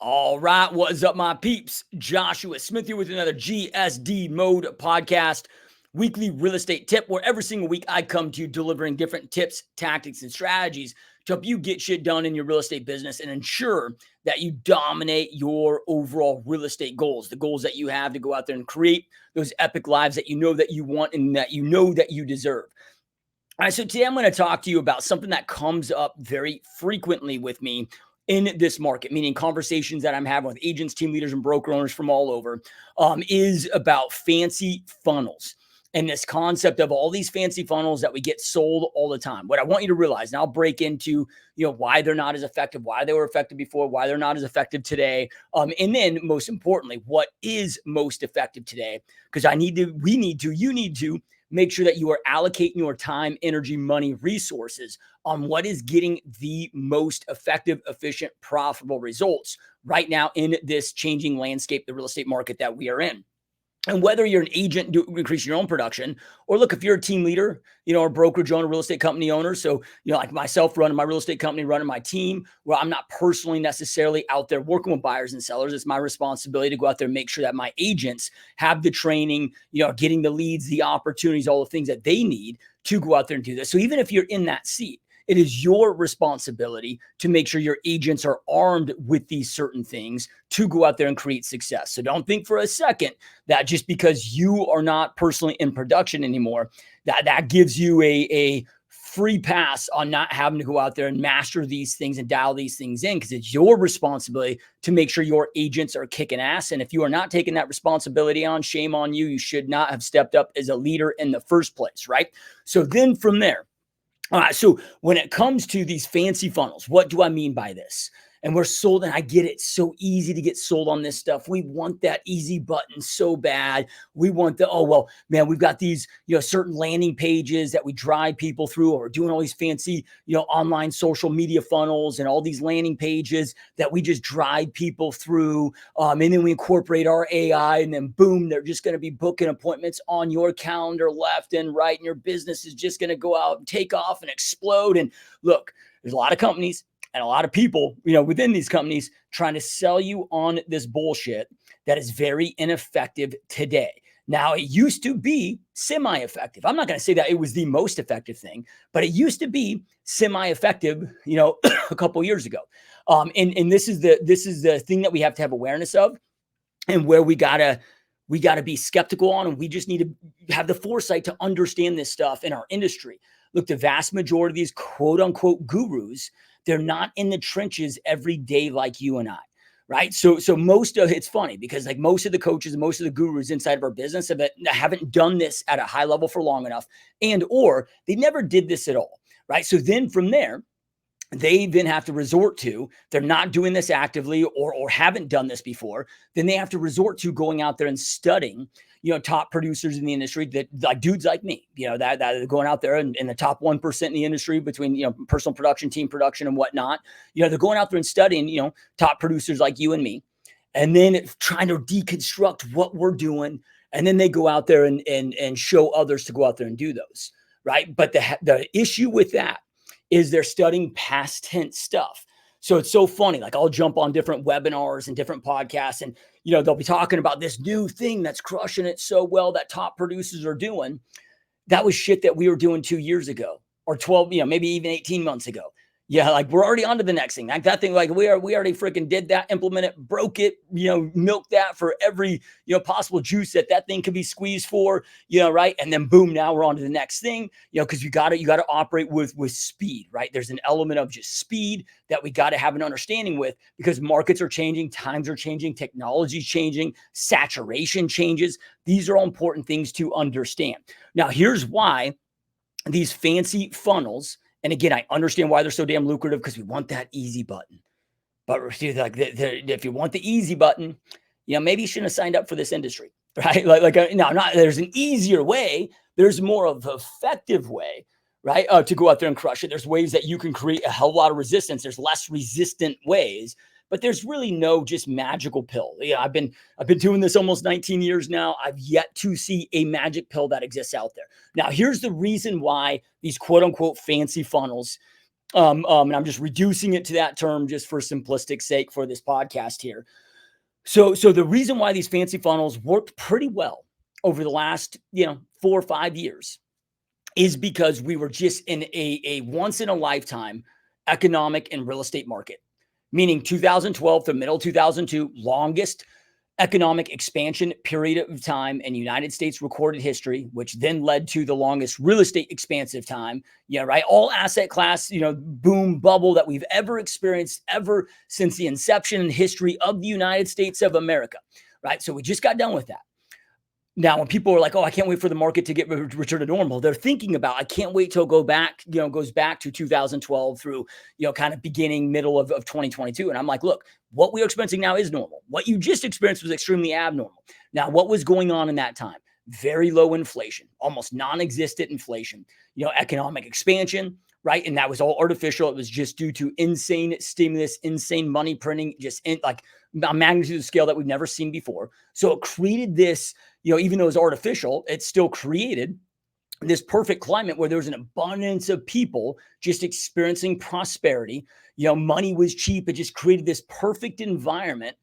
All right, what's up, my peeps? Joshua Smith here with another GSD Mode podcast, weekly real estate tip, where every single week I come to you delivering different tips, tactics, and strategies to help you get shit done in your real estate business and ensure that you dominate your overall real estate goals, the goals that you have to go out there and create those epic lives that you know that you want and that you know that you deserve. All right, so today I'm going to talk to you about something that comes up very frequently with me in this market, meaning conversations that I'm having with agents, team leaders, and broker owners from all over, is about fancy funnels and this concept of all these fancy funnels that we get sold all the time. What I want you to realize, and I'll break into why they're not as effective, why they were effective before, why they're not as effective today, and then most importantly, what is most effective today? Because you need to make sure that you are allocating your time, energy, money, resources on what is getting the most effective, efficient, profitable results right now in this changing landscape, the real estate market that we are in. And whether you're an agent to increase your own production, or look, if you're a team leader, or brokerage owner, real estate company owner. So, like myself running my real estate company, running my team, where I'm not personally necessarily out there working with buyers and sellers. It's my responsibility to go out there and make sure that my agents have the training, getting the leads, the opportunities, all the things that they need to go out there and do this. So even if you're in that seat, it is your responsibility to make sure your agents are armed with these certain things to go out there and create success. So don't think for a second that just because you are not personally in production anymore, that gives you a free pass on not having to go out there and master these things and dial these things in, because it's your responsibility to make sure your agents are kicking ass. And if you are not taking that responsibility on, shame on you. You should not have stepped up as a leader in the first place, right? So then from there, all right, so when it comes to these fancy funnels, what do I mean by this? And we're sold, and I get it. It's so easy to get sold on this stuff. We want that easy button so bad. We want we've got these, certain landing pages that we drive people through, or we're doing all these fancy, online social media funnels and all these landing pages that we just drive people through. And then we incorporate our AI, and then boom, they're just going to be booking appointments on your calendar left and right. And your business is just going to go out and take off and explode. And look, there's a lot of companies and a lot of people, within these companies trying to sell you on this bullshit that is very ineffective today. Now, it used to be semi-effective. I'm not going to say that it was the most effective thing, but it used to be semi-effective, a couple years ago. And this is the thing that we have to have awareness of, and where we gotta be skeptical on, and we just need to have the foresight to understand this stuff in our industry. Look, the vast majority of these quote unquote gurus, they're not in the trenches every day like you and I, right? So most of it's funny because like most of the coaches, most of the gurus inside of our business haven't done this at a high level for long enough, or they never did this at all, right? So then from there, they then have to resort to, they're not doing this actively or haven't done this before, then they have to resort to going out there and studying, top producers in the industry, that like dudes like me, that are going out there in the top 1% in the industry between, personal production, team production and whatnot. They're going out there and studying, top producers like you and me, and then trying to deconstruct what we're doing. And then they go out there and show others to go out there and do those. Right. But the issue with that is they're studying past tense stuff. So it's so funny. Like I'll jump on different webinars and different podcasts, and, they'll be talking about this new thing that's crushing it so well that top producers are doing. That was shit that we were doing 2 years ago or 12, maybe even 18 months ago. Yeah, like we're already on to the next thing. Like that thing, like we already freaking did that, implement it, broke it, milked that for every, possible juice that thing could be squeezed for, right? And then boom, now we're on to the next thing, because you got to operate with speed, right? There's an element of just speed that we got to have an understanding with, because markets are changing, times are changing, technology's changing, saturation changes. These are all important things to understand. Now, here's why these fancy funnels, and again, I understand why they're so damn lucrative, because we want that easy button. But like, if you want the easy button, maybe you shouldn't have signed up for this industry, right? There's an easier way. There's more of an effective way, right? To go out there and crush it. There's ways that you can create a hell of a lot of resistance. There's less resistant ways, but there's really no just magical pill. I've been doing this almost 19 years now. I've yet to see a magic pill that exists out there. Now, here's the reason why these quote unquote fancy funnels And I'm just reducing it to that term just for simplistic sake for this podcast here. So the reason why these fancy funnels worked pretty well over the last, 4 or 5 years is because we were just in a once in a lifetime economic and real estate market, meaning 2012 to middle 2002, longest economic expansion period of time in United States recorded history, which then led to the longest real estate expansive time. Yeah, right. All asset class, boom bubble that we've ever experienced ever since the inception and history of the United States of America. Right. So we just got done with that. Now, when people are like, "Oh, I can't wait for the market to get return to normal," they're thinking about, "I can't wait till go back," goes back to 2012 through, kind of beginning, middle of 2022. And I'm like, look, what we are experiencing now is normal. What you just experienced was extremely abnormal. Now, what was going on in that time? Very low inflation, almost non-existent inflation, economic expansion, right? And that was all artificial. It was just due to insane stimulus, insane money printing, just like a magnitude of scale that we've never seen before. So it created this, even though it was artificial, it still created this perfect climate where there was an abundance of people just experiencing prosperity. Money was cheap. It just created this perfect environment,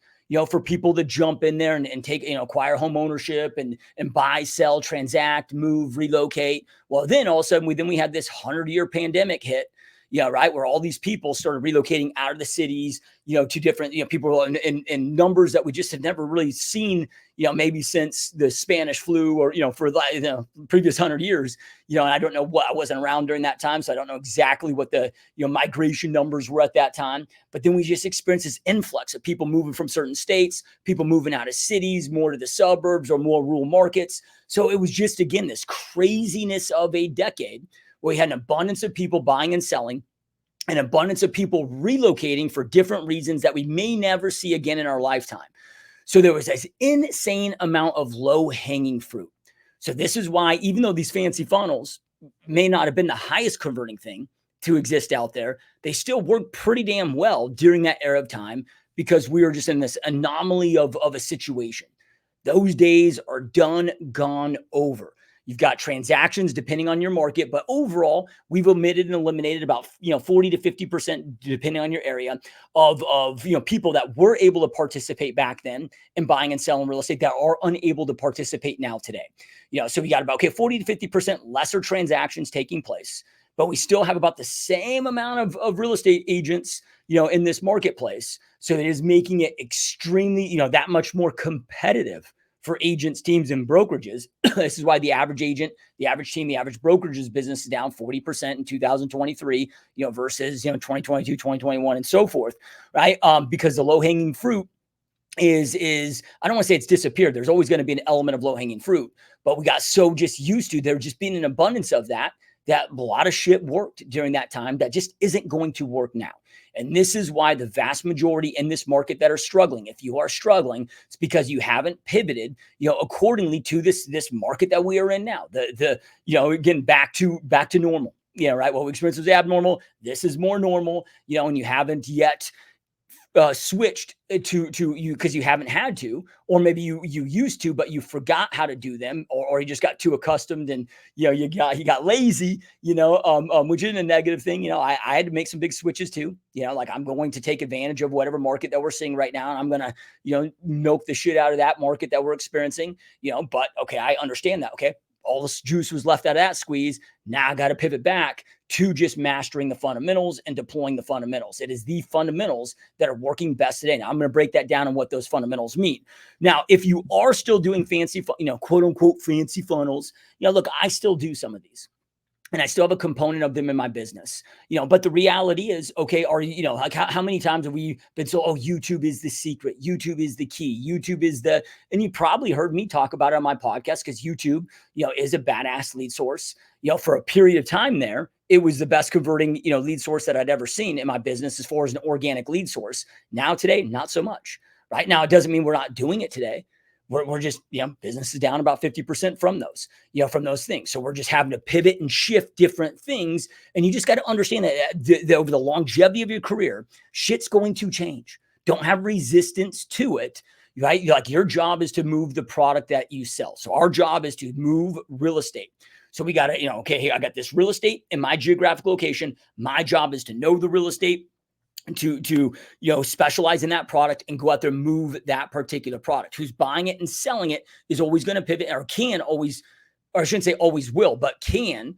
for people to jump in there and take, acquire home ownership and buy, sell, transact, move, relocate. Well, then all of a sudden we had this 100-year pandemic hit. Yeah, right. Where all these people started relocating out of the cities, to different, people in numbers that we just had never really seen, maybe since the Spanish flu or, for the previous 100 years, and I don't know what, I wasn't around during that time. So I don't know exactly what the, migration numbers were at that time. But then we just experienced this influx of people moving from certain states, people moving out of cities, more to the suburbs or more rural markets. So it was just, again, this craziness of a decade where we had an abundance of people buying and selling, an abundance of people relocating for different reasons that we may never see again in our lifetime. So there was this insane amount of low-hanging fruit. So this is why, even though these fancy funnels may not have been the highest converting thing to exist out there, they still worked pretty damn well during that era of time because we were just in this anomaly of a situation. Those days are done, gone, over. You've got transactions depending on your market, but overall, we've omitted and eliminated about 40 to 50%, depending on your area, of people that were able to participate back then in buying and selling real estate that are unable to participate now today. So we got about 40 to 50% lesser transactions taking place, but we still have about the same amount of real estate agents, in this marketplace. So it is making it extremely, that much more competitive for agents, teams, and brokerages. This is why the average agent, the average team, the average brokerage's business is down 40% in 2023, versus, 2022, 2021, and so forth, right? Because the low-hanging fruit is I don't want to say it's disappeared. There's always going to be an element of low-hanging fruit, but we got so just used to there just being an abundance of that a lot of shit worked during that time that just isn't going to work now. And this is why the vast majority in this market that are struggling, if you are struggling, it's because you haven't pivoted, accordingly to this market that we are in now. Again, back to normal. Right. What we experienced was abnormal. This is more normal, and you haven't yet switched to you because you haven't had to, or maybe you used to, but you forgot how to do them, or you just got too accustomed and you got lazy, which isn't a negative thing. I had to make some big switches too. Like I'm going to take advantage of whatever market that we're seeing right now, and I'm gonna milk the shit out of that market that we're experiencing. But okay, I understand that. Okay, all this juice was left out of that squeeze. Now I got to pivot back to just mastering the fundamentals and deploying the fundamentals. It is the fundamentals that are working best today. Now I'm going to break that down on what those fundamentals mean. Now, if you are still doing fancy, quote unquote, fancy funnels, look, I still do some of these. And I still have a component of them in my business, but the reality is, okay, like how many times have we been so, YouTube is the secret. YouTube is the key. YouTube is and you probably heard me talk about it on my podcast because YouTube, is a badass lead source. For a period of time there, it was the best converting, lead source that I'd ever seen in my business as far as an organic lead source. Now today, not so much. Right now, it doesn't mean we're not doing it today. We're just, business is down about 50% from those, from those things. So we're just having to pivot and shift different things. And you just got to understand that over the longevity of your career, shit's going to change. Don't have resistance to it, right? Like your job is to move the product that you sell. So our job is to move real estate. So we got to, okay, hey, I got this real estate in my geographic location. My job is to know the real estate, to specialize in that product and go out there and move that particular product. Who's buying it and selling it is always going to pivot, or can always, or I shouldn't say always will, but can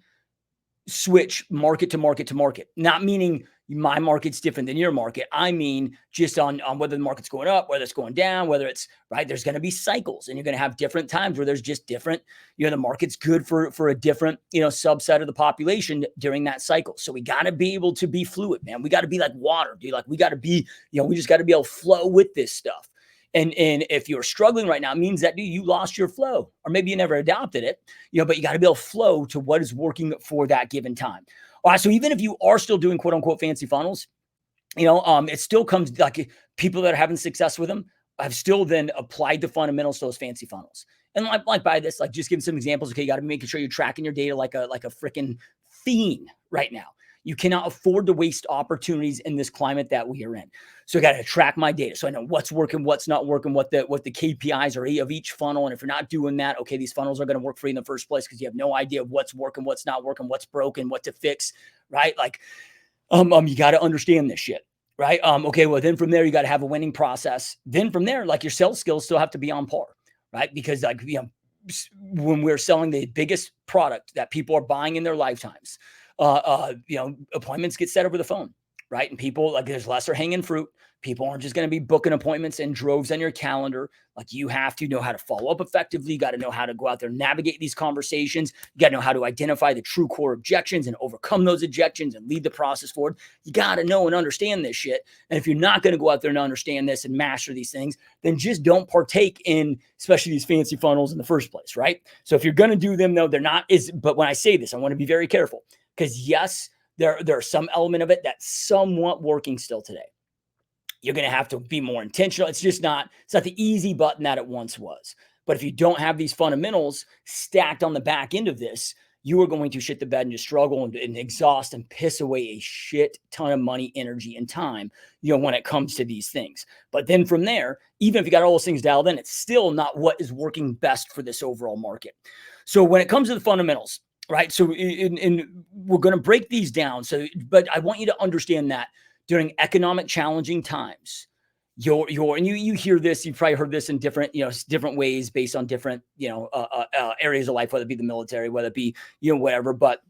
switch market to market to market. Not meaning my market's different than your market. I mean, just on whether the market's going up, whether it's going down, whether it's right. There's going to be cycles, and you're going to have different times where there's just different, the market's good for a different, subset of the population during that cycle. So we got to be able to be fluid, man. We got to be like water, dude. Like we got to be, we just got to be able to flow with this stuff. And if you're struggling right now, it means that, dude, you lost your flow, or maybe you never adopted it, but you got to be able to flow to what is working for that given time. All right. So even if you are still doing quote unquote fancy funnels, it still comes like people that are having success with them have still then applied the fundamentals to those fancy funnels. And like by this, like just giving some examples. Okay. You got to be making sure you're tracking your data like a freaking fiend right now. You cannot afford to waste opportunities in this climate that we are in. So I got to track my data. So I know what's working, what's not working, what the KPIs are of each funnel. And if you're not doing that, okay, these funnels are going to work for you in the first place because you have no idea of what's working, what's not working, what's broken, what to fix, right? Like, you got to understand this shit, right? Okay, well, then from there, you got to have a winning process. Then from there, like your sales skills still have to be on par, right? Because like, when we're selling the biggest product that people are buying in their lifetimes, appointments get set over the phone, right? And people, like, there's lesser hanging fruit. People aren't just going to be booking appointments in droves on your calendar. Like, you have to know how to follow up effectively. You got to know how to go out there and navigate these conversations. You got to know how to identify the true core objections and overcome those objections and lead the process forward. You got to know and understand this shit. And if you're not going to go out there and understand this and master these things, then just don't partake in, especially these fancy funnels in the first place, right? So if you're going to do them, though, they're not but when I say this, I want to be very careful. Because yes, there's some element of it that's somewhat working still today. You're going to have to be more intentional. It's not the easy button that it once was. But if you don't have these fundamentals stacked on the back end of this, you are going to shit the bed and just struggle and exhaust and piss away a shit ton of money, energy, and time, when it comes to these things. But then from there, even if you got all those things dialed in, it's still not what is working best for this overall market. So when it comes to the fundamentals, right. So we're going to break these down. But I want you to understand that during economic challenging times, and you hear this, you've probably heard this in different ways based on different, areas of life, whether it be the military, whether it be, whatever. But,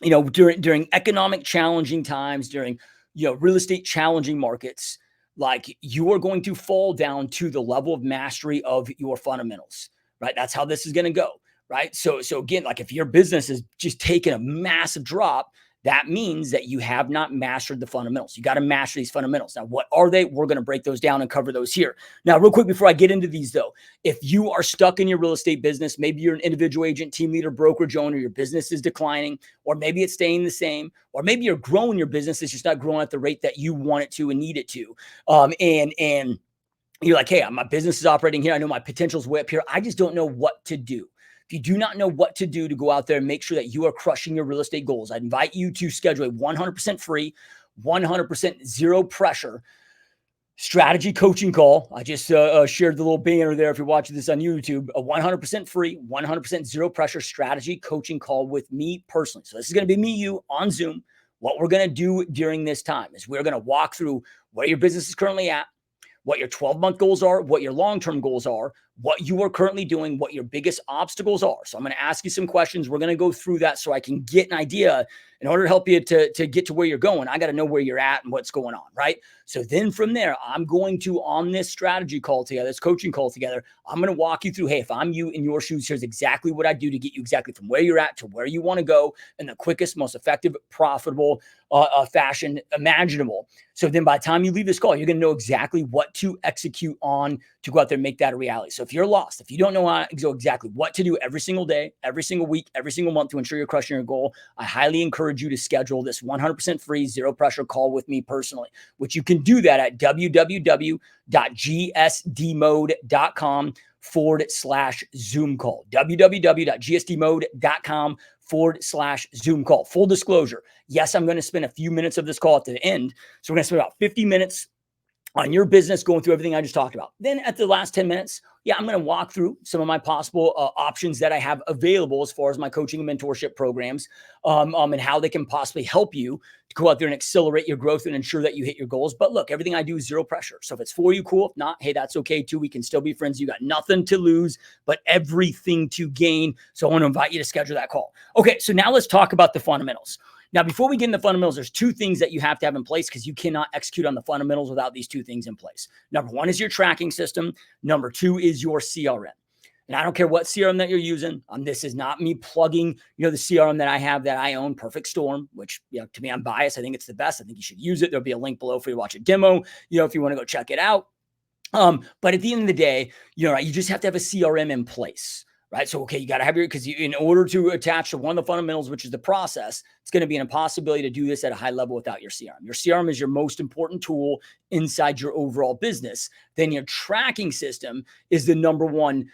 during economic challenging times, during, real estate challenging markets, like, you are going to fall down to the level of mastery of your fundamentals, right? That's how this is going to go. Right. So again, like, if your business is just taking a massive drop, that means that you have not mastered the fundamentals. You got to master these fundamentals. Now, what are they? We're going to break those down and cover those here. Now, real quick, before I get into these, though, if you are stuck in your real estate business, maybe you're an individual agent, team leader, brokerage owner, your business is declining, or maybe it's staying the same, or maybe you're growing your business. It's just not growing at the rate that you want it to and need it to. And you're like, hey, my business is operating here. I know my potential's way up here. I just don't know what to do. If you do not know what to do to go out there and make sure that you are crushing your real estate goals, I invite you to schedule a 100% free, 100% zero pressure strategy coaching call. I just shared the little banner there if you're watching this on YouTube. A 100% free, 100% zero pressure strategy coaching call with me personally. So this is going to be me, you on Zoom. What we're going to do during this time is we're going to walk through where your business is currently at, what your 12-month goals are, what your long-term goals are, what you are currently doing, what your biggest obstacles are. So I'm going to ask you some questions. We're going to go through that so I can get an idea. In order to help you to get to where you're going, I got to know where you're at and what's going on, right? So then from there, I'm going to, on this strategy call together, this coaching call together, I'm going to walk you through, hey, if I'm you in your shoes, here's exactly what I do to get you exactly from where you're at to where you want to go in the quickest, most effective, profitable fashion imaginable. So then by the time you leave this call, you're going to know exactly what to execute on to go out there and make that a reality. So if you're lost, if you don't know exactly what to do every single day, every single week, every single month to ensure you're crushing your goal, I highly encourage you to schedule this 100% free, zero pressure call with me personally, which you can do that at www.gsdmode.com/Zoom call, www.gsdmode.com/Zoom call. Full disclosure. Yes, I'm going to spend a few minutes of this call at the end. So we're going to spend about 50 minutes on your business, going through everything I just talked about. Then at the last 10 minutes, yeah, I'm going to walk through some of my possible options that I have available as far as my coaching and mentorship programs, and how they can possibly help you to go out there and accelerate your growth and ensure that you hit your goals. But look, everything I do is zero pressure. So if it's for you, cool. If not, hey, that's okay too. We can still be friends. You got nothing to lose, but everything to gain. So I want to invite you to schedule that call. Okay, so now let's talk about the fundamentals. Now, before we get into the fundamentals, there's two things that you have to have in place because you cannot execute on the fundamentals without these two things in place. Number one is your tracking system. Number two is your CRM. And I don't care what CRM that you're using. This is not me plugging, the CRM that I have that I own, Perfect Storm, which, to me, I'm biased. I think it's the best. I think you should use it. There'll be a link below for you to watch a demo, if you want to go check it out. But at the end of the day, you just have to have a CRM in place. Right. So, okay, you got to have because in order to attach to one of the fundamentals, which is the process, it's going to be an impossibility to do this at a high level without your CRM. Your CRM is your most important tool inside your overall business. Then your tracking system is the number one,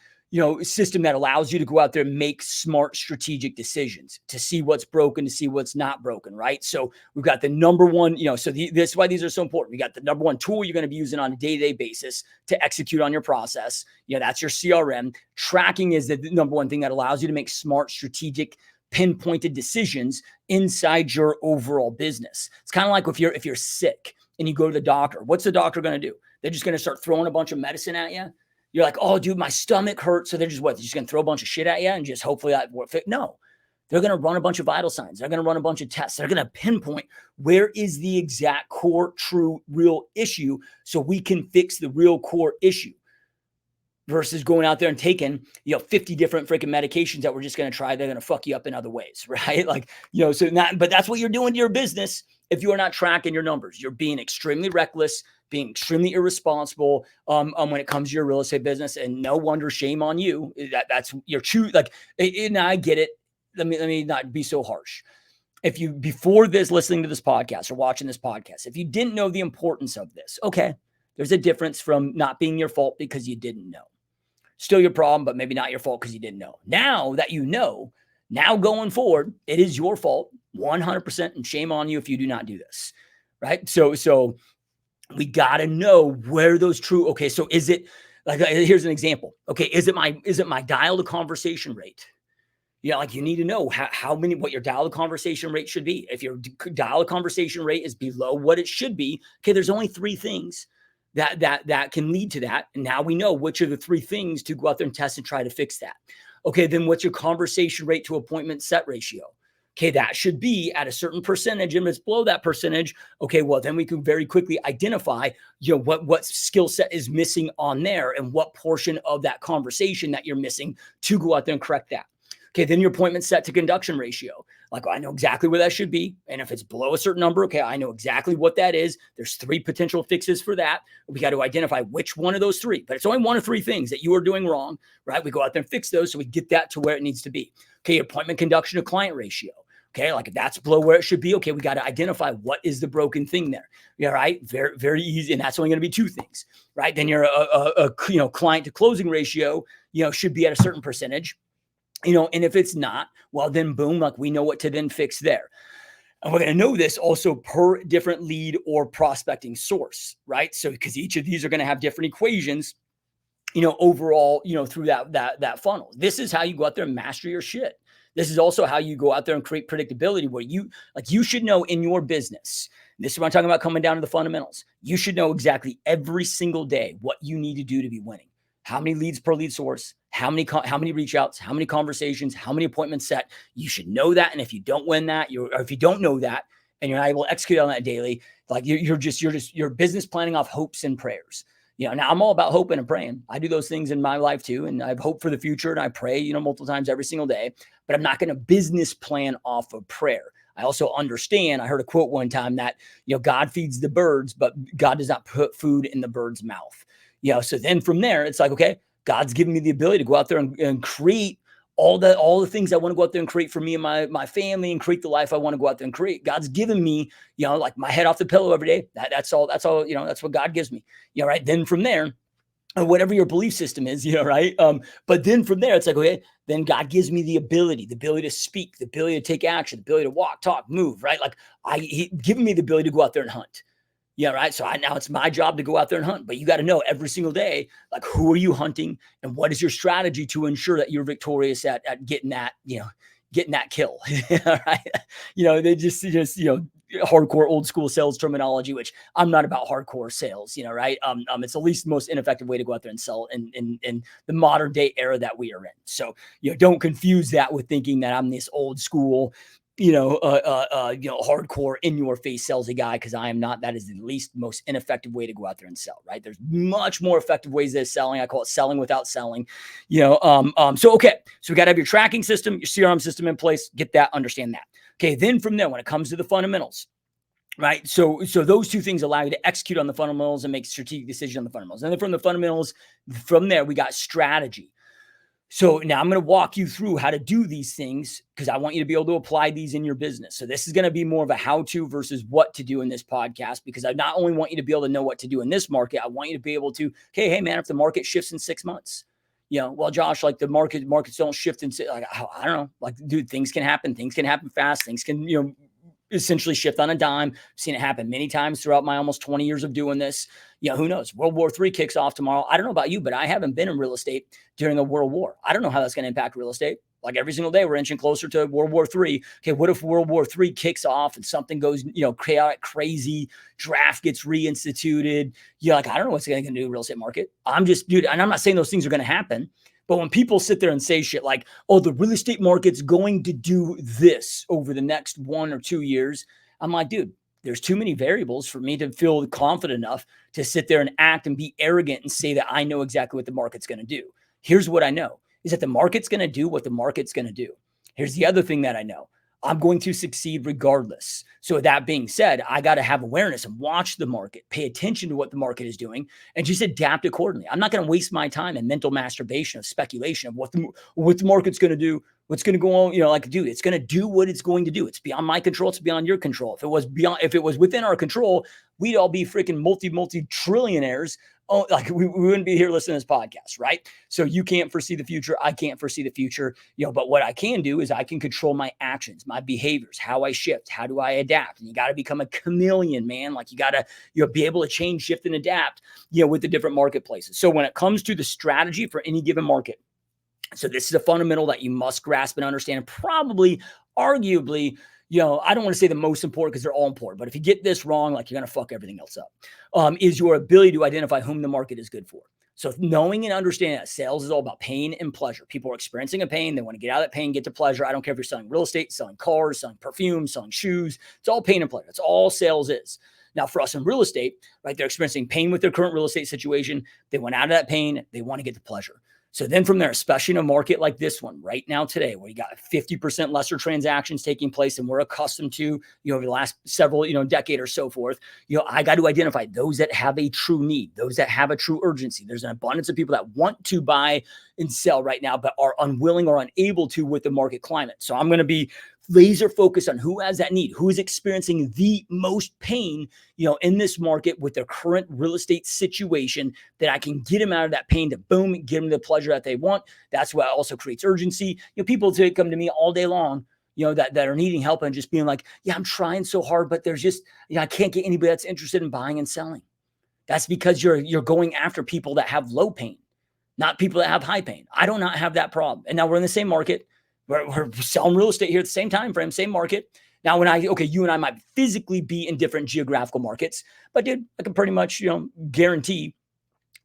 system that allows you to go out there and make smart strategic decisions, to see what's broken, to see what's not broken. Right. So we've got the number one, so this is why these are so important. We got the number one tool you're going to be using on a day-to-day basis to execute on your process. That's your CRM. Tracking is the number one thing that allows you to make smart strategic pinpointed decisions inside your overall business. It's kind of like if you're sick and you go to the doctor, what's the doctor going to do? They're just going to start throwing a bunch of medicine at you. You're like, oh, dude, my stomach hurts. So they're just They're just going to throw a bunch of shit at you and just hopefully that will fit. No, they're going to run a bunch of vital signs. They're going to run a bunch of tests. They're going to pinpoint where is the exact core, true, real issue so we can fix the real core issue versus going out there and taking, 50 different freaking medications that we're just going to try. They're going to fuck you up in other ways, right? But that's what you're doing to your business. If you are not tracking your numbers, you're being extremely reckless, being extremely irresponsible when it comes to your real estate business, and no wonder, shame on you. That's your true. And I get it. Let me not be so harsh. If you before this listening to this podcast or watching this podcast, if you didn't know the importance of this, okay, there's a difference from not being your fault because you didn't know. Still your problem, but maybe not your fault because you didn't know. Now that you know, now going forward, it is your fault 100%, and shame on you if you do not do this, right? So we got to know where those true, okay, so is it, here's an example. Okay, is it my dial to conversation rate? You need to know what your dial to conversation rate should be. If your dial to conversation rate is below what it should be, okay, there's only three things that can lead to that. And now we know which are the three things to go out there and test and try to fix that. Okay, then what's your conversation rate to appointment set ratio? Okay, that should be at a certain percentage, and if it's below that percentage, okay, well, then we can very quickly identify, what skill set is missing on there and what portion of that conversation that you're missing to go out there and correct that. Okay, then your appointment set to conduction ratio. I know exactly where that should be. And if it's below a certain number, okay, I know exactly what that is. There's three potential fixes for that. We got to identify which one of those three, but it's only one of three things that you are doing wrong, right? We go out there and fix those so we get that to where it needs to be. Okay, appointment conduction to client ratio. Okay, if that's below where it should be, okay, we got to identify what is the broken thing there. Yeah, right. Very, very easy. And that's only going to be two things, right? Then your client to closing ratio, should be at a certain percentage. And if it's not, well, then boom, we know what to then fix there. And we're going to know this also per different lead or prospecting source, right? So, because each of these are going to have different equations, overall, through that funnel. This is how you go out there and master your shit. This is also how you go out there and create predictability where you should know in your business. This is what I'm talking about, coming down to the fundamentals. You should know exactly every single day what you need to do to be winning. How many leads per lead source, how many reach outs, how many conversations, how many appointments set. You should know that. And if you don't win that, or if you don't know that and you're not able to execute on that daily, you're business planning off hopes and prayers. Now I'm all about hoping and praying. I do those things in my life too. And I have hope for the future and I pray, multiple times every single day, but I'm not going to business plan off of prayer. I also understand, I heard a quote one time that, God feeds the birds, but God does not put food in the bird's mouth. So then from there, it's okay, God's given me the ability to go out there and create all the things I want to go out there and create for me and my family and create the life I want to go out there and create. God's given me, my head off the pillow every day. That's all, that's what God gives me. Right. Then from there, whatever your belief system is, right. But then from there, it's okay, then God gives me the ability to speak, the ability to take action, the ability to walk, talk, move, right? He's given me the ability to go out there and hunt. Yeah, right. So now it's my job to go out there and hunt, but you got to know every single day, like who are you hunting and what is your strategy to ensure that you're victorious at getting that, getting that kill. Right. They hardcore old school sales terminology, which I'm not about hardcore sales, right. It's the least most ineffective way to go out there and sell in the modern day era that we are in. So, don't confuse that with thinking that I'm this old school, hardcore in your face salesy guy, because I am not. That is the least most ineffective way to go out there and sell, right? There's much more effective ways of selling. I call it selling without selling, so, okay. So we got to have your tracking system, your CRM system in place, get that, understand that. Okay. Then from there, when it comes to the fundamentals, right? So those two things allow you to execute on the fundamentals and make strategic decisions on the fundamentals. And then from the fundamentals, from there, we got strategy. So now I'm going to walk you through how to do these things, because I want you to be able to apply these in your business. So this is going to be more of a how-to versus what to do in this podcast, because I not only want you to be able to know what to do in this market, I want you to be able to, okay, hey man, if the market shifts in 6 months, well, Josh, like the markets don't shift in, like, I don't know, like, dude, things can happen fast, things can, essentially shift on a dime. I've seen it happen many times throughout my almost 20 years of doing this. Who knows? World War III kicks off tomorrow. I don't know about you, but I haven't been in real estate during a world war. I don't know how that's going to impact real estate. Like every single day, we're inching closer to World War III. Okay, what if World War III kicks off and something goes, chaotic, crazy, draft gets reinstituted? Like, I don't know what's going to do real estate market. Dude, and I'm not saying those things are going to happen. But when people sit there and say shit like, oh, the real estate market's going to do this over the next 1 or 2 years, I'm like, dude, there's too many variables for me to feel confident enough to sit there and act and be arrogant and say that I know exactly what the market's going to do. Here's what I know is that the market's going to do what the market's going to do. Here's the other thing that I know. I'm going to succeed regardless. So with that being said, I got to have awareness and watch the market, pay attention to what the market is doing, and just adapt accordingly. I'm not going to waste my time in mental masturbation of speculation of what the market's going to do, what's going to go on. Like, dude, it's going to do what it's going to do. It's beyond my control. It's beyond your control. If it was within our control, we'd all be freaking multi trillionaires. Oh, like we wouldn't be here listening to this podcast, right? So you can't foresee the future. I can't foresee the future, but what I can do is I can control my actions, my behaviors, how I shift, how do I adapt? And you got to become a chameleon, man. Like you got to, be able to change, shift, and adapt, with the different marketplaces. So when it comes to the strategy for any given market, so this is a fundamental that you must grasp and understand, and probably, arguably, I don't want to say the most important because they're all important, but if you get this wrong, like you're going to fuck everything else up, is your ability to identify whom the market is good for. So knowing and understanding that sales is all about pain and pleasure. People are experiencing a pain. They want to get out of that pain, get to pleasure. I don't care if you're selling real estate, selling cars, selling perfume, selling shoes. It's all pain and pleasure. That's all sales is. Now, for us in real estate, right, they're experiencing pain with their current real estate situation. They went out of that pain. They want to get to pleasure. So then from there, especially in a market like this one right now today, where you got 50% lesser transactions taking place than we're accustomed to, over the last several, decade or so forth, I got to identify those that have a true need, those that have a true urgency. There's an abundance of people that want to buy and sell right now, but are unwilling or unable to with the market climate. So I'm going to be laser focused on who has that need, who is experiencing the most pain, in this market with their current real estate situation, that I can get them out of that pain to boom, get them the pleasure that they want. That's what also creates urgency. People come to me all day long, that are needing help and just being like, yeah, I'm trying so hard, but there's just, I can't get anybody that's interested in buying and selling. That's because you're going after people that have low pain, not people that have high pain. I do not have that problem. And now we're in the same market. We're selling real estate here at the same time frame, same market. Now, you and I might physically be in different geographical markets, but dude, I can pretty much, guarantee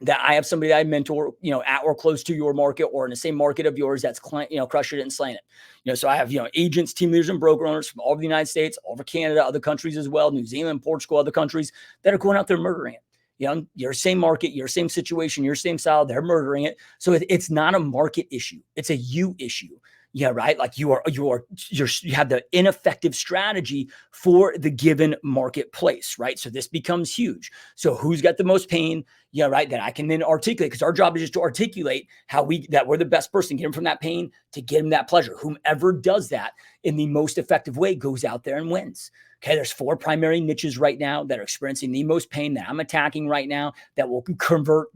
that I have somebody that I mentor, at or close to your market or in the same market of yours that's, crushing it and slaying it. So I have, agents, team leaders, and broker owners from all over the United States, all over Canada, other countries as well, New Zealand, Portugal, other countries that are going out there murdering it. Your same market, your same situation, your same style, they're murdering it. So it's not a market issue. It's a you issue. Yeah, right. Like you have the ineffective strategy for the given marketplace, right? So this becomes huge. So who's got the most pain? Yeah, right. That I can then articulate, because our job is just to articulate that we're the best person, get them from that pain to get them that pleasure. Whomever does that in the most effective way goes out there and wins. Okay, there's 4 primary niches right now that are experiencing the most pain that I'm attacking right now that will convert,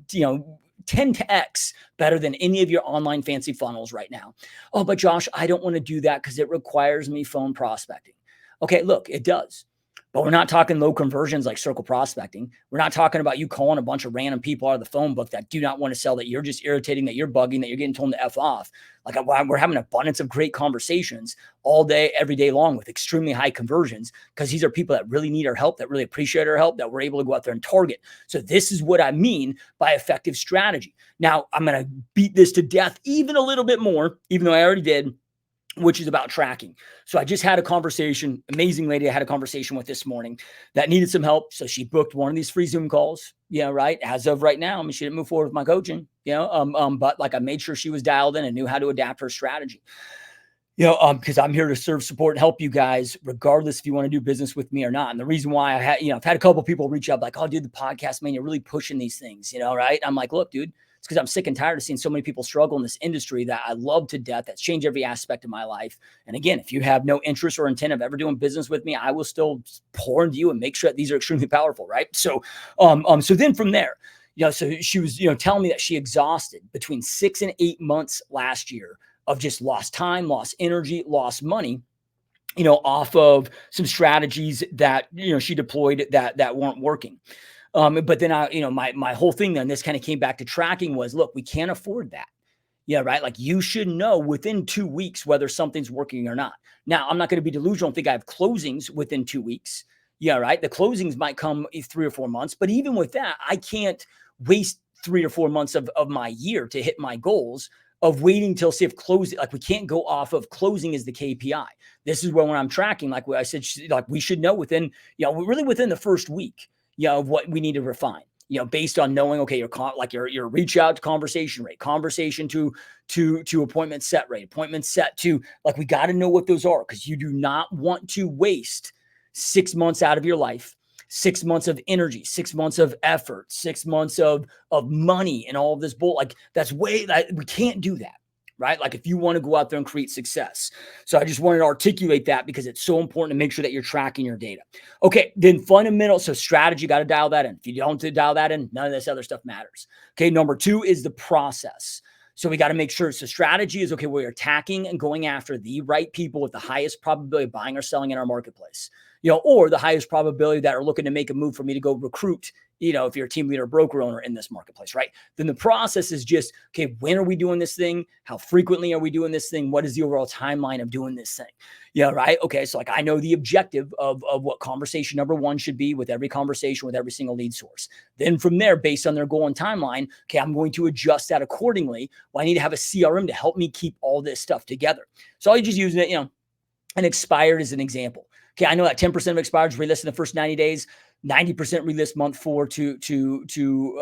10 to X better than any of your online fancy funnels right now. Oh, but Josh, I don't want to do that because it requires me phone prospecting. Okay, look, it does. But we're not talking low conversions like circle prospecting. We're not talking about you calling a bunch of random people out of the phone book that do not want to sell, that you're just irritating, that you're bugging, that you're getting told to F off. Like we're having an abundance of great conversations all day, every day long with extremely high conversions because these are people that really need our help, that really appreciate our help, that we're able to go out there and target. So this is what I mean by effective strategy. Now, I'm going to beat this to death even a little bit more, even though I already did, which is about tracking. So I just had a conversation, amazing lady I had a conversation with this morning that needed some help. So she booked one of these free Zoom calls, right? As of right now, I mean, she didn't move forward with my coaching, but like I made sure she was dialed in and knew how to adapt her strategy. Because I'm here to serve, support, and help you guys, regardless if you want to do business with me or not. And the reason why I've had a couple of people reach out like, oh, dude, the podcast, man, you're really pushing these things, right? I'm like, look, dude, it's because I'm sick and tired of seeing so many people struggle in this industry that I love to death, that's changed every aspect of my life. And again, if you have no interest or intent of ever doing business with me, I will still pour into you and make sure that these are extremely powerful, right? So, so then from there, so she was, telling me that she exhausted between 6 and 8 months last year of just lost time, lost energy, lost money, off of some strategies that, she deployed that weren't working. But then my whole thing then, this kind of came back to tracking was, look, we can't afford that. Yeah, right. Like you should know within 2 weeks whether something's working or not. Now, I'm not going to be delusional and think I have closings within 2 weeks. Yeah, right. The closings might come 3 or 4 months, but even with that, I can't waste 3 or 4 months of my year to hit my goals of waiting till see if closing, like we can't go off of closing as the KPI. This is when I'm tracking, like what I said, like we should know within, really within the first week, of what we need to refine, based on knowing, okay, your reach out to conversation rate, conversation to appointment set rate, appointment set to, like, we got to know what those are, because you do not want to waste 6 months out of your life, 6 months of energy, 6 months of effort, 6 months of money and all of this bull. Like we can't do that. Right? Like if you want to go out there and create success. So I just wanted to articulate that because it's so important to make sure that you're tracking your data. Okay. Then fundamental. So strategy, got to dial that in. If you don't dial that in, none of this other stuff matters. Okay. Number 2 is the process. So we got to make sure. So strategy is, okay, we're attacking and going after the right people with the highest probability of buying or selling in our marketplace, or the highest probability that are looking to make a move for me to go recruit, if you're a team leader or broker owner in this marketplace, right? Then the process is just, okay, when are we doing this thing? How frequently are we doing this thing? What is the overall timeline of doing this thing? Yeah, right. Okay. So like I know the objective of what conversation number 1 should be with every conversation, with every single lead source. Then from there, based on their goal and timeline, okay, I'm going to adjust that accordingly. Well, I need to have a CRM to help me keep all this stuff together. So I'll just use it, and expired as an example. Okay, I know that 10% of expireds relist in the first 90 days, 90% relist month 4 to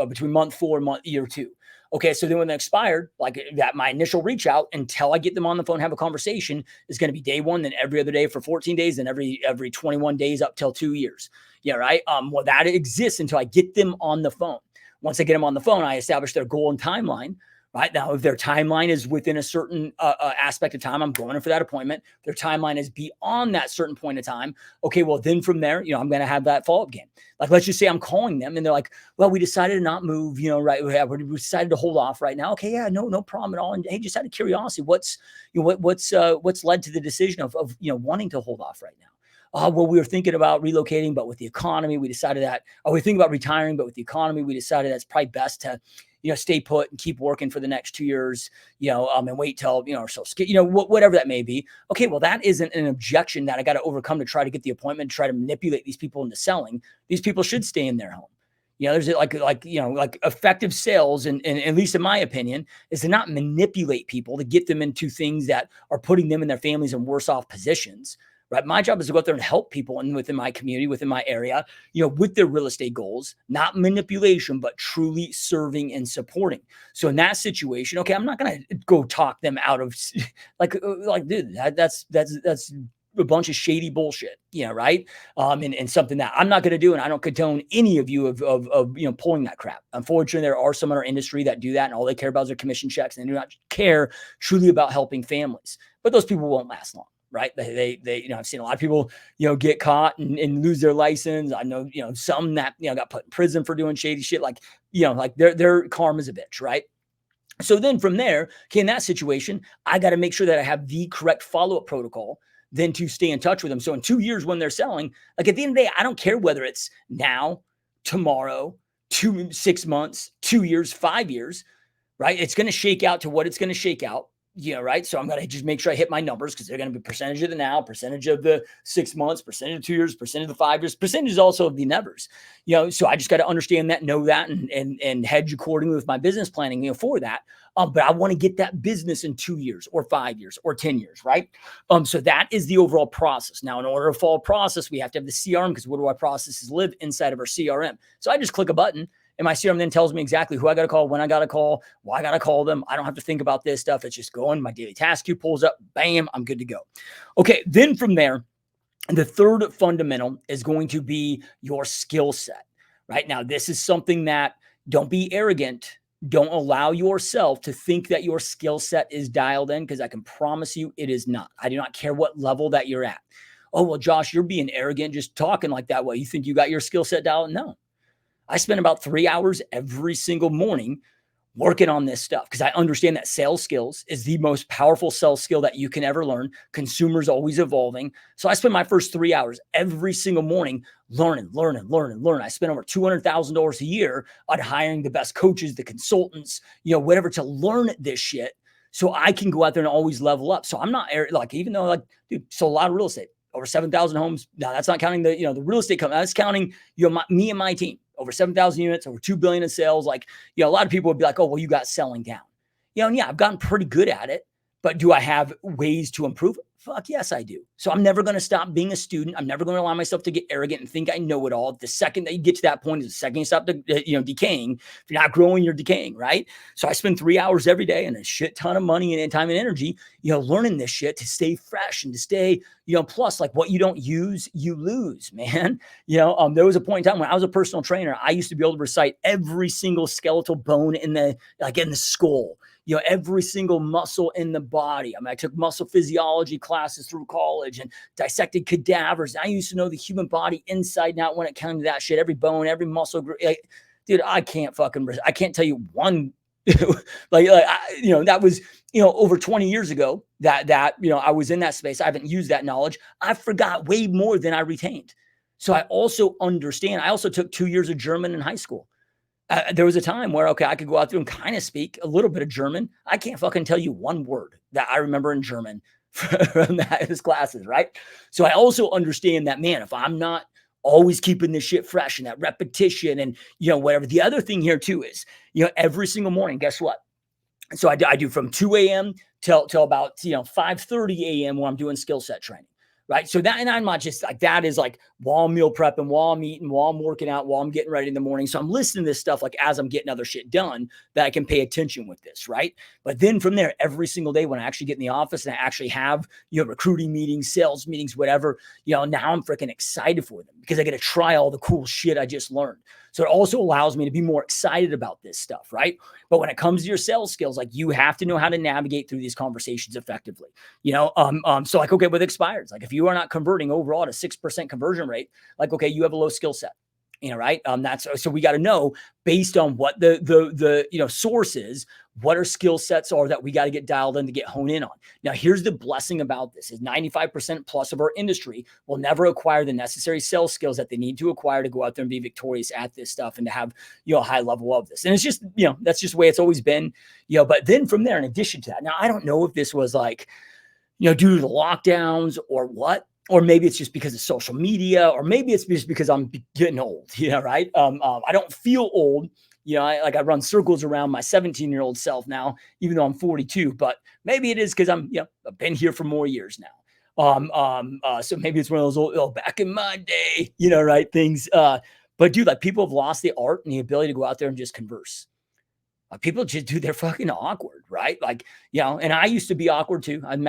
between month 4 and year 2. Okay, so then when they expired, like that, my initial reach out until I get them on the phone, have a conversation, is going to be day 1, then every other day for 14 days, and every 21 days up till 2 years. Yeah, right. Well, that exists until I get them on the phone. Once I get them on the phone, I establish their goal and timeline. Right now, if their timeline is within a certain aspect of time, I'm going in for that appointment. Their timeline is beyond that certain point of time. Okay, well, then from there, I'm going to have that follow-up game. Like, let's just say I'm calling them and they're like, well, we decided to not move, right? We decided to hold off right now. Okay, yeah, no problem at all. And hey, just out of curiosity, what's led to the decision of wanting to hold off right now? Oh, well, we were thinking about relocating, but with the economy, we decided that, we think about retiring, but with the economy, we decided that's probably best to, stay put and keep working for the next 2 years, and wait till, or so, whatever that may be. Okay, well, that isn't an objection that I got to overcome to try to get the appointment, try to manipulate these people into selling. These people should stay in their home. There's like effective sales, and at least in my opinion, is to not manipulate people to get them into things that are putting them and their families in worse off positions. Right. My job is to go out there and help people within my community, within my area, with their real estate goals, not manipulation, but truly serving and supporting. So in that situation, okay, I'm not going to go talk them out of like, dude, that's a bunch of shady bullshit, right? And something that I'm not going to do. And I don't condone any of you of pulling that crap. Unfortunately, there are some in our industry that do that, and all they care about is their commission checks, and they do not care truly about helping families. But those people won't last long. Right. They I've seen a lot of people, get caught and lose their license. I know, some that, got put in prison for doing shady shit. Like, like their karma's a bitch. Right. So then from there, okay, in that situation, I got to make sure that I have the correct follow-up protocol than to stay in touch with them. So in 2 years when they're selling, like at the end of the day, I don't care whether it's now, tomorrow, 6 months, 2 years, 5 years, right? It's going to shake out to what it's going to shake out. Right. So I'm going to just make sure I hit my numbers because they're going to be percentage of the now, percentage of the 6 months, percentage of 2 years, percentage of the 5 years, percentage also of the nevers. So I just got to understand that, know that, and hedge accordingly with my business planning, for that. But I want to get that business in 2 years or 5 years or 10 years, right? So that is the overall process. Now, in order to follow process, we have to have the CRM because what do our processes live inside of our CRM? So I just click a button. And my CRM then tells me exactly who I got to call, when I got to call, why I got to call them. I don't have to think about this stuff. It's just going. My daily task queue pulls up. Bam, I'm good to go. Okay, then from there, the third fundamental is going to be your skill set. Right now, this is something that don't be arrogant. Don't allow yourself to think that your skill set is dialed in because I can promise you it is not. I do not care what level that you're at. Oh, well, Josh, you're being arrogant just talking like that. Well, you think you got your skill set dialed? No. I spend about 3 hours every single morning working on this stuff because I understand that sales skills is the most powerful sales skill that you can ever learn. Consumers always evolving. So I spend my first 3 hours every single morning learning. I spend over $200,000 a year on hiring the best coaches, the consultants, whatever, to learn this shit so I can go out there and always level up. So I'm not like, even though dude, so a lot of real estate, over 7,000 homes. Now that's not counting the real estate company. That's counting, me and my team. Over 7,000 units, over 2 billion in sales. Like, a lot of people would be like, oh, well, you got selling down. And yeah, I've gotten pretty good at it, but do I have ways to improve? Fuck yes, I do. So I'm never going to stop being a student. I'm never going to allow myself to get arrogant and think I know it all. The second that you get to that point is the second you stop, decaying. If you're not growing, you're decaying, right? So I spend 3 hours every day and a shit ton of money and time and energy, learning this shit to stay fresh and to stay, plus like what you don't use, you lose, man. There was a point in time when I was a personal trainer, I used to be able to recite every single skeletal bone in the skull. Every single muscle in the body. I mean, I took muscle physiology classes through college and dissected cadavers. I used to know the human body inside and out when it came to that shit. Every bone, every muscle. Dude, I can't tell you one. That was, over 20 years ago that I was in that space. I haven't used that knowledge. I forgot way more than I retained. So I also understand. I also took 2 years of German in high school. There was a time where, okay, I could go out there and kind of speak a little bit of German. I can't fucking tell you one word that I remember in German from those classes, right? So I also understand that, man, if I'm not always keeping this shit fresh and that repetition and, whatever. The other thing here too is, every single morning, guess what? So I do from 2 a.m. till about, 5:30 a.m. when I'm doing skill set training. Right. So that, and I'm not just like, that is like while I'm meal prepping, while I'm eating, while I'm working out, while I'm getting ready in the morning. So I'm listening to this stuff like as I'm getting other shit done that I can pay attention with this. Right. But then from there, every single day when I actually get in the office and I actually have, recruiting meetings, sales meetings, whatever, now I'm freaking excited for them because I get to try all the cool shit I just learned. So it also allows me to be more excited about this stuff, right? But when it comes to your sales skills, like you have to know how to navigate through these conversations effectively. So like, okay, with expireds, like if you are not converting overall at a 6% conversion rate, like, okay, you have a low skill set. Right. So we got to know based on what the source is, what our skill sets are that we got to get dialed in to get honed in on. Now, here's the blessing about this is 95% plus of our industry will never acquire the necessary sales skills that they need to acquire to go out there and be victorious at this stuff and to have, a high level of this. And it's just, that's just the way it's always been, but then from there, in addition to that, now I don't know if this was like, due to the lockdowns or what, or maybe it's just because of social media, or maybe it's just because I'm getting old, right? I don't feel old. I run circles around my 17-year-old self now, even though I'm 42, but maybe it is because I've been here for more years now. So maybe it's one of those old, back in my day, right? Things. But dude, like people have lost the art and the ability to go out there and just converse. People just, dude, they're fucking awkward, right? Like, and I used to be awkward too. I'm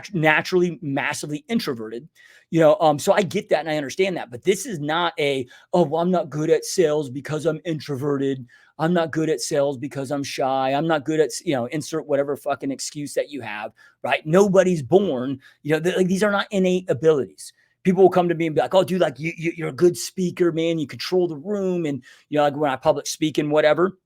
naturally massively introverted, so I get that and I understand that. But this is not well, I'm not good at sales because I'm introverted. I'm not good at sales because I'm shy. I'm not good at, insert whatever fucking excuse that you have, right? Nobody's born, these are not innate abilities. People will come to me and be like, oh, dude, like you're a good speaker, man. You control the room. And, like when I public speak and whatever.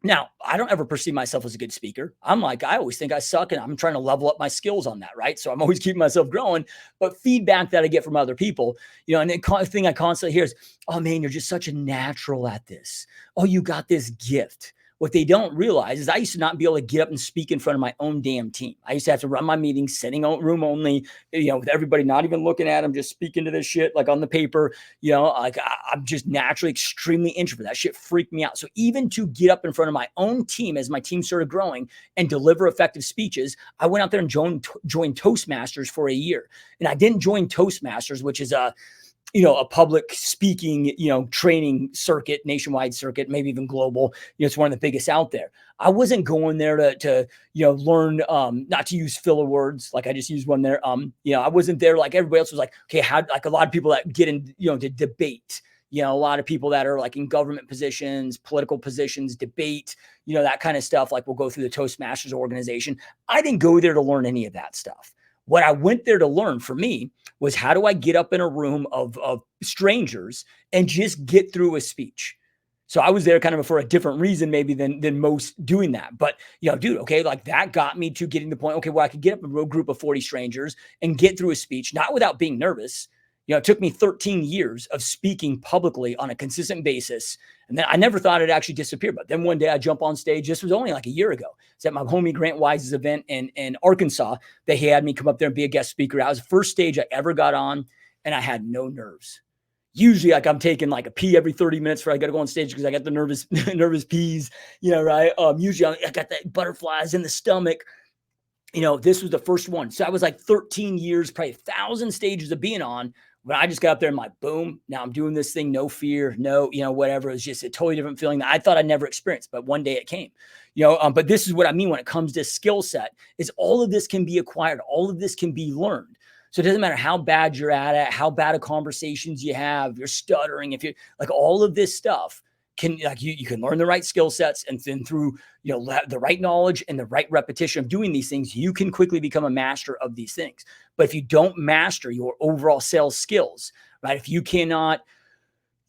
Now, I don't ever perceive myself as a good speaker. I'm like, I always think I suck and I'm trying to level up my skills on that, right? So I'm always keeping myself growing. But feedback that I get from other people, and the thing I constantly hear is, oh man, you're just such a natural at this. Oh, you got this gift. What they don't realize is I used to not be able to get up and speak in front of my own damn team. I used to have to run my meetings, sitting on room only, with everybody not even looking at them, just speaking to this shit like on the paper. Like I'm just naturally extremely introverted. That shit freaked me out. So even to get up in front of my own team as my team started growing and deliver effective speeches, I went out there and joined Toastmasters for a year. And I didn't join Toastmasters, which is a public speaking, training circuit, nationwide circuit, maybe even global. It's one of the biggest out there. I wasn't going there to learn, not to use filler words. Like I just used one there. I wasn't there like everybody else was like, okay, how, like a lot of people that get in, to debate, a lot of people that are like in government positions, political positions, debate, that kind of stuff. Like we'll go through the Toastmasters organization. I didn't go there to learn any of that stuff. What I went there to learn for me was how do I get up in a room of strangers and just get through a speech? So I was there kind of for a different reason maybe than most doing that. But, dude, okay, like that got me to getting the point, okay, well, I could get up in a group of 40 strangers and get through a speech, not without being nervous. It took me 13 years of speaking publicly on a consistent basis. And then I never thought it'd actually disappear. But then one day I jump on stage. This was only like a year ago. It's at my homie Grant Wise's event in Arkansas that he had me come up there and be a guest speaker. I was the first stage I ever got on, and I had no nerves. Usually, like I'm taking like a pee every 30 minutes before I got to go on stage because I got the nervous peas, right? Usually I got the butterflies in the stomach. This was the first one. So I was like 13 years, probably 1,000 stages of being on. When I just got up there and like, boom, now I'm doing this thing, no fear, no, whatever. It was just a totally different feeling that I thought I'd never experienced, but one day it came, but this is what I mean when it comes to skill set is all of this can be acquired. All of this can be learned. So it doesn't matter how bad you're at it, how bad of conversations you have, you're stuttering, if you're like all of this stuff can like you can learn the right skill sets, and then through the right knowledge and the right repetition of doing these things, you can quickly become a master of these things. But if you don't master your overall sales skills, right? If you cannot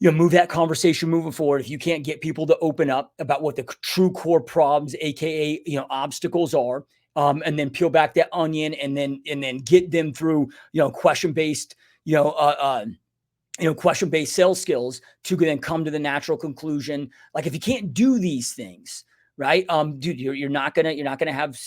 move that conversation moving forward, if you can't get people to open up about what the true core problems, aka obstacles are, and then peel back that onion and then get them through question based question-based sales skills to then come to the natural conclusion. Like if you can't do these things, right? Dude, you're not gonna have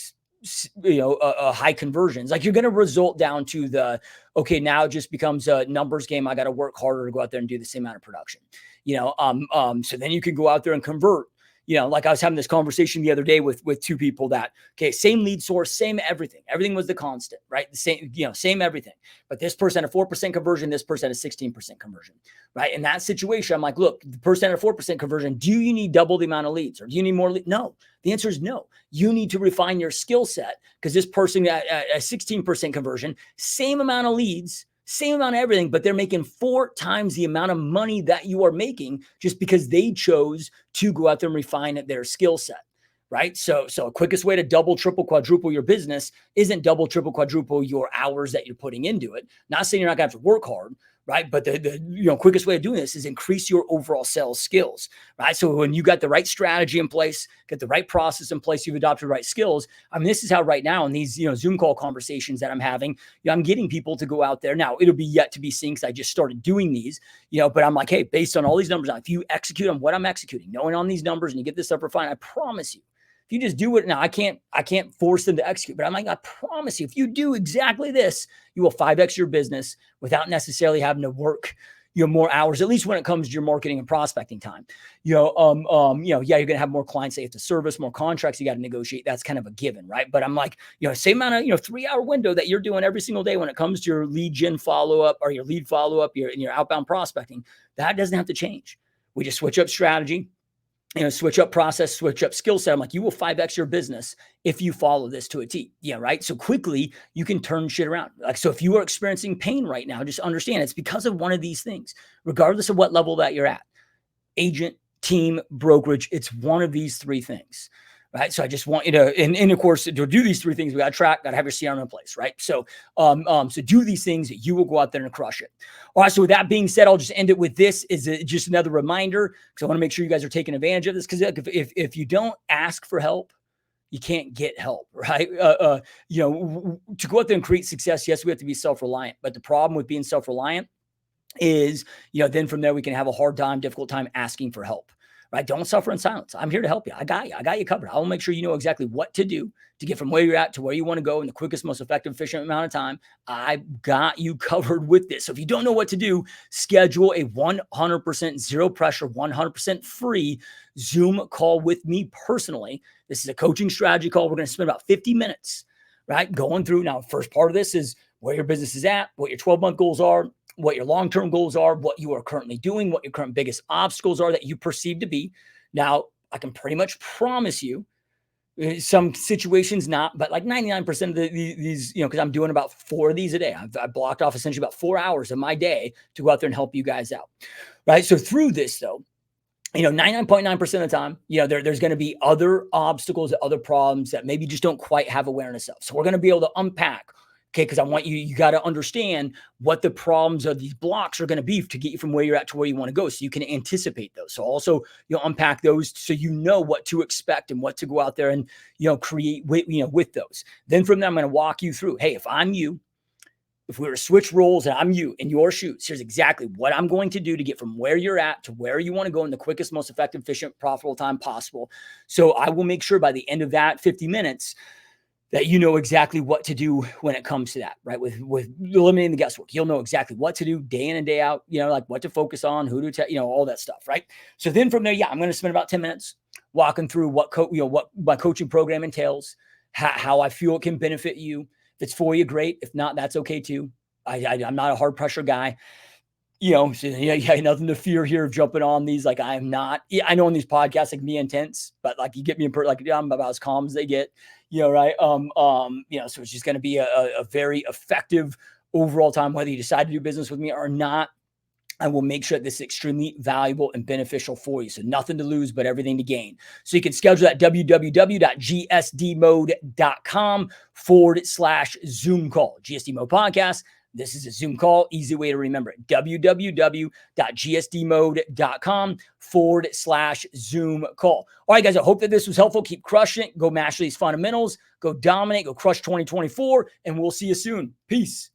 high conversions. Like you're gonna result down to the, okay, now it just becomes a numbers game. I got to work harder to go out there and do the same amount of production. So then you can go out there and convert. Like I was having this conversation the other day with two people that, okay, same lead source, same everything. Everything was the constant, right? The same, same everything. But this person had a 4% conversion, this person had a 16% conversion, right? In that situation, I'm like, look, the person had a 4% conversion. Do you need double the amount of leads or do you need more? No, the answer is no. You need to refine your skill set because this person at a 16% conversion, same amount of leads, same amount of everything, but they're making 4 times the amount of money that you are making just because they chose to go out there and refine their skill set, right? So quickest way to double, triple, quadruple your business isn't double, triple, quadruple your hours that you're putting into it. Not saying you're not gonna have to work hard, right? But the quickest way of doing this is increase your overall sales skills, right? So when you got the right strategy in place, get the right process in place, you've adopted the right skills. I mean, this is how right now in these Zoom call conversations that I'm having, I'm getting people to go out there. Now it'll be yet to be seen because I just started doing these, but I'm like, hey, based on all these numbers, if you execute on what I'm executing, knowing on these numbers, and you get this stuff refined, I promise you. If you just do it now, I can't force them to execute, but I'm like, I promise you, if you do exactly this, you will 5x your business without necessarily having to work, more hours, at least when it comes to your marketing and prospecting time. You're going to have more clients that you have to service, more contracts you got to negotiate. That's kind of a given, right? But I'm like, same amount of, 3-hour window that you're doing every single day when it comes to your lead gen follow-up or your lead follow-up, your outbound prospecting, that doesn't have to change. We just switch up strategy, switch up process, switch up skill set. I'm like, you will 5x your business if you follow this to a T. Yeah, right. So quickly you can turn shit around. Like, so if you are experiencing pain right now, just understand it's because of one of these things, regardless of what level that you're at. Agent, team, brokerage, it's one of these 3 things. right? So I just want you to, and of course, to do these three things, we got to track, got to have your CRM in place, right? So, so do these things, you will go out there and crush it. All right. So with that being said, I'll just end it with this is just another reminder, because I want to make sure you guys are taking advantage of this. Because if you don't ask for help, you can't get help, right? To go out there and create success, yes, we have to be self-reliant. But the problem with being self-reliant is, then from there we can have a hard time, difficult time asking for help, right? Don't suffer in silence. I'm here to help you. I got you covered. I will make sure you know exactly what to do to get from where you're at to where you want to go in the quickest, most effective, efficient amount of time. I got you covered with this. So if you don't know what to do, schedule a 100% zero pressure, 100% free Zoom call with me personally. This is a coaching strategy call. We're going to spend about 50 minutes, right? Going through. Now, first part of this is where your business is at, what your 12-month goals are, what your long-term goals are, what you are currently doing, what your current biggest obstacles are that you perceive to be. Now, I can pretty much promise you, some situations not, but like 99% of these, because I'm doing about 4 of these a day. I've blocked off essentially about 4 hours of my day to go out there and help you guys out, right? So through this, though, 99.9% of the time, there's going to be other obstacles, other problems that maybe just don't quite have awareness of. So we're going to be able to unpack, okay, because I want you got to understand what the problems of these blocks are going to be to get you from where you're at to where you want to go, so you can anticipate those. So also, unpack those so you know what to expect and what to go out there and, create with those. Then from there, I'm going to walk you through, hey, if I'm you, if we were to switch roles and I'm you in your shoes, here's exactly what I'm going to do to get from where you're at to where you want to go in the quickest, most effective, efficient, profitable time possible. So I will make sure by the end of that 50 minutes that you know exactly what to do when it comes to that, right? With eliminating the guesswork, you'll know exactly what to do day in and day out, like what to focus on, who to tell, all that stuff, right? So then from there, I'm going to spend about 10 minutes walking through what my coaching program entails, how I feel it can benefit you. If it's for you, great. If not, that's okay too. I'm not a hard pressure guy. So nothing to fear here of jumping on these. Like I am not. I know on these podcasts, like me intense, but like you get me in I'm about as calm as they get. Right? So it's just going to be a very effective overall time, whether you decide to do business with me or not. I will make sure that this is extremely valuable and beneficial for you. So nothing to lose, but everything to gain. So you can schedule at www.gsdmode.com/Zoom call. GSD Mode Podcast. This is a Zoom call. Easy way to remember it. www.gsdmode.com/Zoom call. All right, guys, I hope that this was helpful. Keep crushing it. Go master these fundamentals. Go dominate. Go crush 2024. And we'll see you soon. Peace.